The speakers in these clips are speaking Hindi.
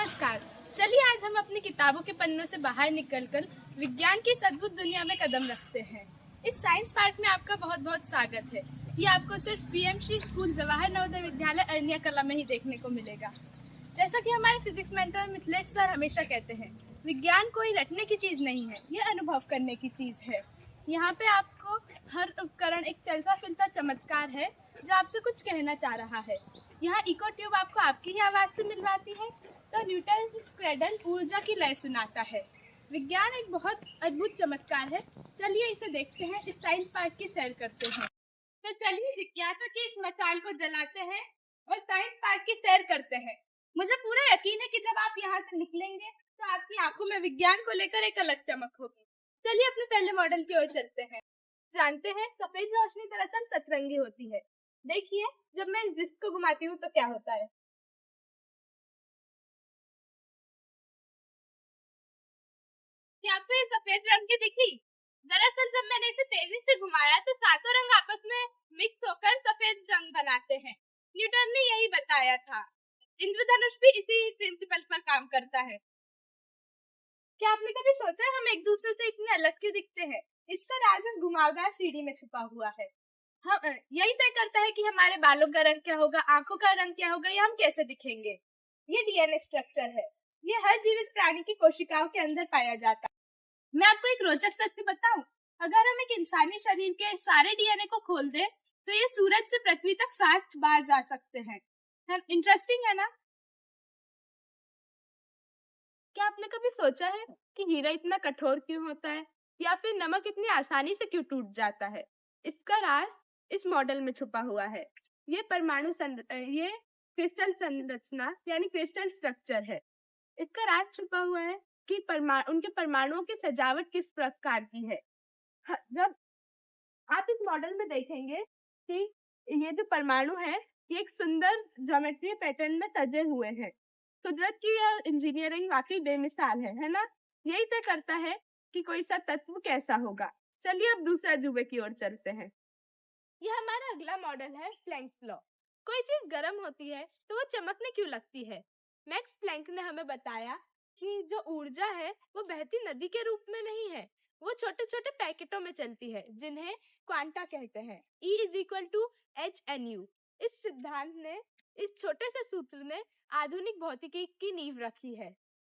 नमस्कार। चलिए आज हम अपनी किताबों के पन्नों से बाहर निकलकर विज्ञान की इस अद्भुत दुनिया में कदम रखते हैं। इस साइंस पार्क में आपका बहुत बहुत स्वागत है। ये आपको सिर्फ पीएम श्री स्कूल जवाहर नवोदय विद्यालय अरनिया कला में ही देखने को मिलेगा। जैसा कि हमारे फिजिक्स मेंटर मिथिलेश सर हमेशा कहते हैं, विज्ञान कोई रटने की चीज नहीं है, ये अनुभव करने की चीज है। यहाँ पे आपको हर उपकरण एक चलता फिरता चमत्कार है जो आपसे कुछ कहना चाह रहा है। यहाँ इको ट्यूब आपको आपकी ही आवाज से मिलवाती है, तो न्यूटन क्रेडल ऊर्जा की लय सुनाता है। विज्ञान एक बहुत अद्भुत चमत्कार है। चलिए इसे देखते हैं, इस साइंस पार्क की सैर करते हैं। तो चलिए जिज्ञासा की इस मशाल को जलाते हैं और साइंस पार्क की सैर करते हैं। मुझे पूरा यकीन है कि जब आप यहाँ से निकलेंगे तो आपकी आंखों में विज्ञान को लेकर एक अलग चमक होगी। चलिए अपने पहले मॉडल की ओर चलते हैं। जानते हैं सफेद रोशनी दरअसल सतरंगी होती है। देखिए जब मैं इस डिस्क को घुमाती हूँ तो क्या होता है। क्या आपको ये सफेद रंग की दिखी? दरअसल जब मैंने इसे तेजी से घुमाया तो सातों रंग आपस में मिक्स होकर सफेद रंग बनाते हैं। न्यूटन ने यही बताया था। इंद्रधनुष भी इसी प्रिंसिपल पर काम करता है। क्या आपने कभी सोचा हम एक दूसरे से इतने अलग क्यों दिखते हैं? इसका राज इस घुमावदार सीढ़ी में छुपा हुआ है। हम यही तय करता है कि हमारे बालों का रंग क्या होगा, आंखों का रंग क्या होगा या हम कैसे दिखेंगे। ये डीएनए स्ट्रक्चर है। ये हर जीवित प्राणी की कोशिकाओं के अंदर पाया जाता है। मैं आपको एक रोचक तथ्य बताऊं, अगर हम एक इंसानी शरीर के सारे डीएनए को खोल दें तो ये सूरज से पृथ्वी तक 7 बार जा सकते हैं। इंटरेस्टिंग है ना? क्या आपने कभी सोचा है कि हीरा इतना कठोर क्यों होता है या फिर नमक इतनी आसानी से क्यों टूट जाता है? इसका राज इस मॉडल में छुपा हुआ है। ये ये क्रिस्टल संरचना यानी क्रिस्टल स्ट्रक्चर है। इसका राज छुपा हुआ है कि उनके परमाणुओं की सजावट किस प्रकार की है। जब आप इस मॉडल में देखेंगे कि ये जो परमाणु है ये एक सुंदर ज्योमेट्री पैटर्न में सजे हुए हैं। कुदरत की यह इंजीनियरिंग वाकई बेमिसाल है ना? यही तय करता है कि कोई सा तत्व कैसा होगा। चलिए अब दूसरे अजूबे की ओर चलते हैं। यह हमारा अगला मॉडल है प्लैंक्स लॉ। कोई चीज गर्म होती है तो वो चमकने क्यों लगती है? मैक्स प्लैंक ने हमें बताया कि जो ऊर्जा है वो बहती नदी के रूप में नहीं है, वो छोटे छोटे पैकेटों में चलती है जिन्हें क्वांटा कहते हैं। E=hnu। इस सिद्धांत ने, इस छोटे से सूत्र ने आधुनिक भौतिकी की नींव रखी है।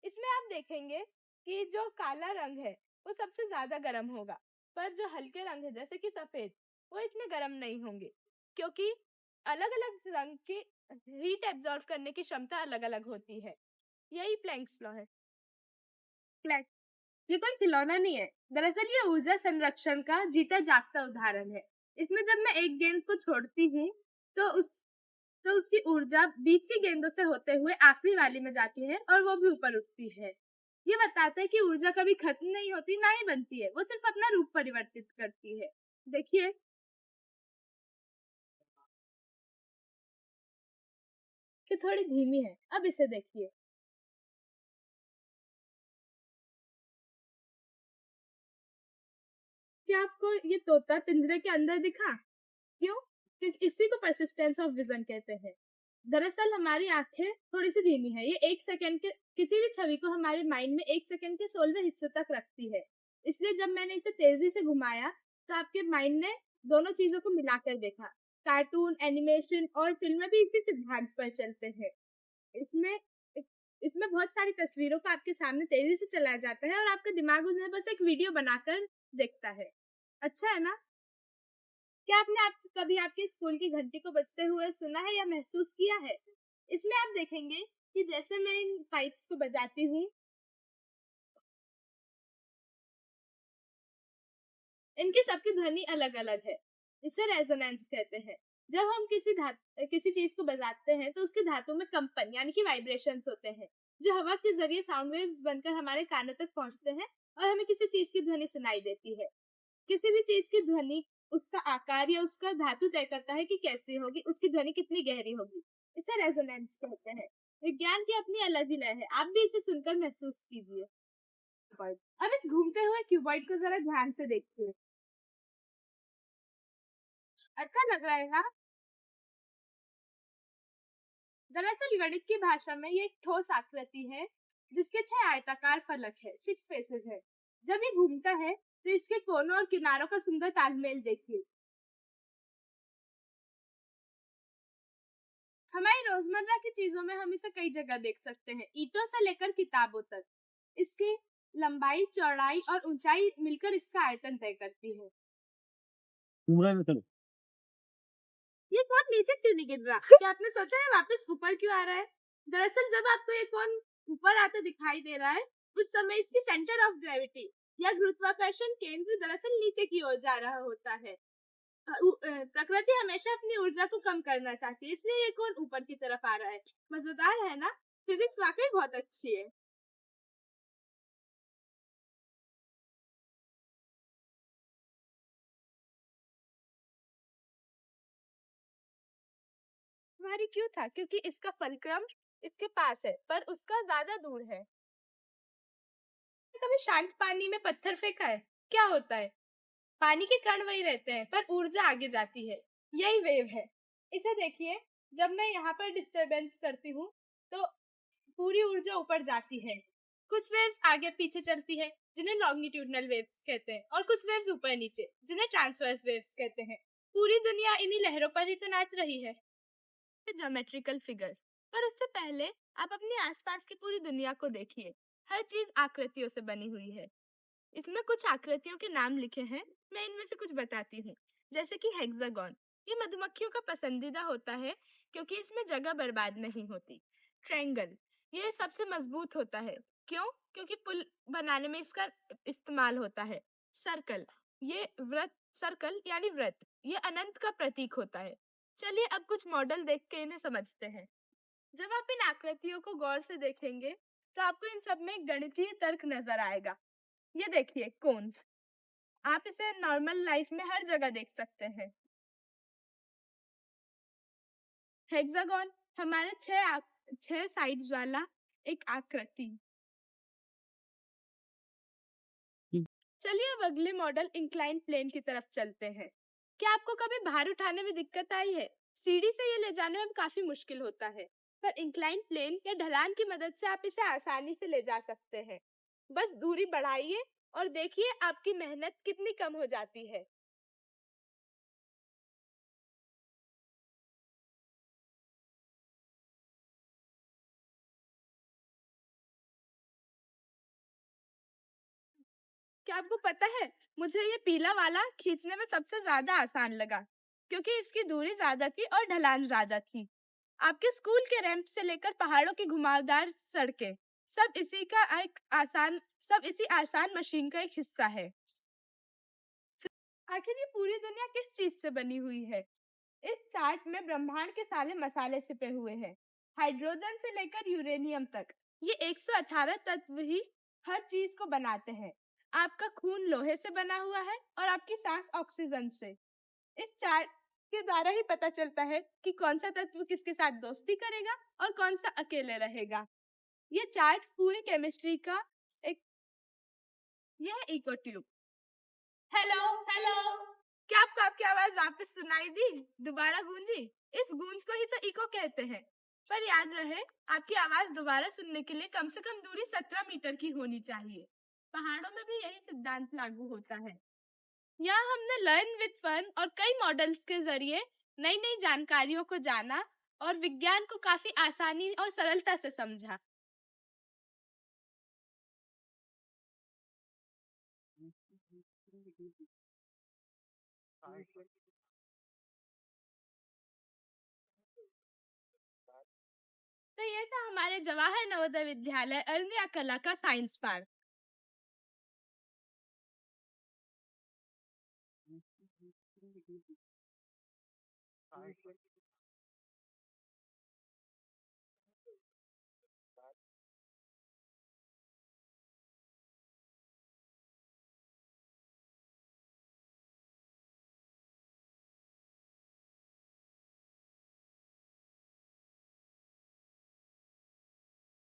इसमें आप देखेंगे कि जो काला रंग है वो सबसे ज्यादा गर्म होगा, पर जो हल्के रंग है जैसे कि सफेद वो इतने गर्म नहीं होंगे, क्योंकि अलग अलग रंग की हीट एब्जॉर्ब करने की क्षमता अलग अलग होती है। यही प्लैंक्स लॉ है। प्लैंक ये कोई खिलौना नहीं है, दरअसल ये ऊर्जा संरक्षण का जीता जागता उदाहरण है। इसमें जब मैं एक गेंद को छोड़ती हूँ तो उसकी ऊर्जा बीच की गेंदों से होते हुए आखिरी वाली में जाती है और वो भी ऊपर उठती है। ये बताता है कि ऊर्जा कभी खत्म नहीं होती, ना ही बनती है, वो सिर्फ अपना रूप परिवर्तित करती है। देखिए कि थोड़ी धीमी है, अब इसे देखिए। क्या आपको ये तोता पिंजरे के अंदर दिखा? क्यों? क्योंकि इसी को परसिस्टेंस ऑफ विजन कहते हैं। दरअसल हमारी आंखें थोड़ी सी धीमी है, ये 1 सेकंड के किसी भी छवि को हमारे माइंड में 1 सेकंड के 16वें हिस्से तक रखती है। इसलिए जब मैंने इसे तेजी से घुमाया तो आपके माइंड ने दोनों चीजों को मिलाकर देखा। कार्टून, एनिमेशन और फिल्में भी इसी सिद्धांत पर चलते हैं। इसमें इसमें बहुत सारी तस्वीरों को आपके सामने तेजी से चलाया जाता है और आपका दिमाग उन्हें बस एक वीडियो बनाकर देखता है। अच्छा है ना? क्या आपने कभी आपके स्कूल की घंटी को बजते हुए सुना है या महसूस किया है? इसमें आप देखेंगे कि जैसे मैं इन पाइप्स को बजाती हूँ, इनकी सबकी ध्वनि अलग अलग है। इसे रेजोनेंस कहते हैं। जब हम किसी चीज को बजाते हैं तो उसके धातु में कंपन यानी कि वाइब्रेशंस होते हैं, जो हवा के जरिए साउंड वेव्स बनकर हमारे कानों तक पहुंचते हैं और हमें किसी चीज की ध्वनि सुनाई देती है। किसी भी चीज की ध्वनि उसका आकार या उसका धातु तय करता है कि कैसी होगी, उसकी ध्वनि कितनी गहरी होगी। इसे रेजोनेंस कहते हैं। विज्ञान की अपनी अलग ही लय है, आप भी इसे सुनकर महसूस कीजिए। अब इस घूमते हुए क्यूबॉइड को जरा ध्यान से देखिए। अच्छा लग रहा है ना? दरअसल गणित की भाषा में ये एक ठोस आकृति है जिसके 6 आयताकार फलक है, 6 फेसेस है। जब ये घूमता है तो इसके कोनों और किनारों का सुंदर तालमेल देखिए। हमारी रोजमर्रा की चीजों में हम इसे कई जगह देख सकते हैं, ईंटों से लेकर किताबों तक। इसकी लंबाई, चौड़ाई और ऊंचाई मिलकर इसका आयतन तय करती है। ये कोन नीचे क्यों नहीं गिर रहा? क्या आपने सोचा है वापस ऊपर क्यों आ रहा है? दरअसल जब आपको ये कोन ऊपर आते दिखाई दे रहा है, उस समय इसकी सेंटर ऑफ ग्रेविटी या गुरुत्वाकर्षण केंद्र दरअसल नीचे की ओर जा रहा होता है। प्रकृति हमेशा अपनी ऊर्जा को कम करना चाहती है, इसलिए ये कोन ऊपर की तरफ आ रहा है। मजेदार है ना? फिजिक्स वाकई बहुत अच्छी है। तुम्हारी क्यों था? क्योंकि इसका फलक्रम इसके पास है, पर उसका ज्यादा दूर है। कभी शांत पानी में पत्थर फेंका है? क्या होता है? पानी के कण वही रहते हैं, पर ऊर्जा आगे जाती है। यही वेव है। इसे देखिए, जब मैं यहाँ पर डिस्टरबेंस करती हूँ, तो पूरी ऊर्जा ऊपर जाती है। कुछ वेव्स आगे पीछे चलती है, जिन्हें लॉन्गिट्यूडनल वेव्स कहते हैं, और कुछ वेव्स ऊपर नीचे, जिन्हें ट्रांसवर्स वेव्स कहते हैं। पूरी दुनिया इन्हीं लहरों पर ही तो नाच रही है। ज्योमेट्रिकल फिगर्स, पर उससे पहले आप अपने आसपास की पूरी दुनिया को देखिए। हर चीज आकृतियों से बनी हुई है। इसमें कुछ आकृतियों के नाम लिखे हैं, मैं इनमें से कुछ बताती हूँ। जैसे कि हेक्सागोन, ये मधुमक्खियों का पसंदीदा होता है क्योंकि इसमें जगह बर्बाद नहीं होती। ट्रायंगल, ये सबसे मजबूत होता है। क्यों? क्योंकि पुल बनाने में इसका इस्तेमाल होता है। सर्कल, ये सर्कल यानी वृत्त, ये अनंत का प्रतीक होता है। चलिए अब कुछ मॉडल देख के इन्हें समझते हैं। जब आप इन आकृतियों को गौर से देखेंगे तो आपको इन सब में गणितीय तर्क नजर आएगा। ये देखिए कोन्स, आप इसे नॉर्मल लाइफ में हर जगह देख सकते हैं। हेक्सागोन, हमारे 6 साइड्स वाला एक आकृति। चलिए अब अगले मॉडल इंक्लाइन प्लेन की तरफ चलते हैं। क्या आपको कभी भार उठाने में दिक्कत आई है? सीढ़ी से ये ले जाने में काफी मुश्किल होता है, पर इंक्लाइन प्लेन या ढलान की मदद से आप इसे आसानी से ले जा सकते हैं। बस दूरी बढ़ाइए और देखिए आपकी मेहनत कितनी कम हो जाती है। क्या आपको पता है, मुझे ये पीला वाला खींचने में सबसे ज्यादा आसान लगा, क्योंकि इसकी दूरी ज्यादा थी और ढलान ज्यादा थी। आपके स्कूल के रैंप से लेकर पहाड़ों की घुमावदार सड़कें, सब इसी आसान मशीन का एक हिस्सा है। आखिर ये पूरी दुनिया किस चीज से बनी हुई है? इस चार्ट में ब्रह्मांड के सारे मसाले छिपे हुए हैं, हाइड्रोजन से लेकर यूरेनियम तक। ये 118 तत्व ही हर चीज को बनाते हैं। आपका खून लोहे से बना हुआ है और आपकी सांस ऑक्सीजन से। इस चार्ट के द्वारा ही पता चलता है कि कौन सा तत्व किसके साथ दोस्ती करेगा और कौन सा अकेले रहेगा। ये चार्ट पूरी केमिस्ट्री का एक यह इको ट्यूब। हेलो हेलो, क्या आपको आपकी आवाज वापस सुनाई दी? दोबारा गूंजी? इस गूंज को ही तो इको कहते हैं। पर याद रहे, आपकी आवाज दोबारा सुनने के लिए कम से कम दूरी 17 मीटर की होनी चाहिए। पहाड़ों में भी यही सिद्धांत लागू होता है। यहाँ हमने लर्न विद फन और कई मॉडल्स के जरिए नई नई जानकारियों को जाना और विज्ञान को काफी आसानी और सरलता से समझा। तो ये था हमारे जवाहर नवोदय विद्यालय अरनिया कला का साइंस पार्क।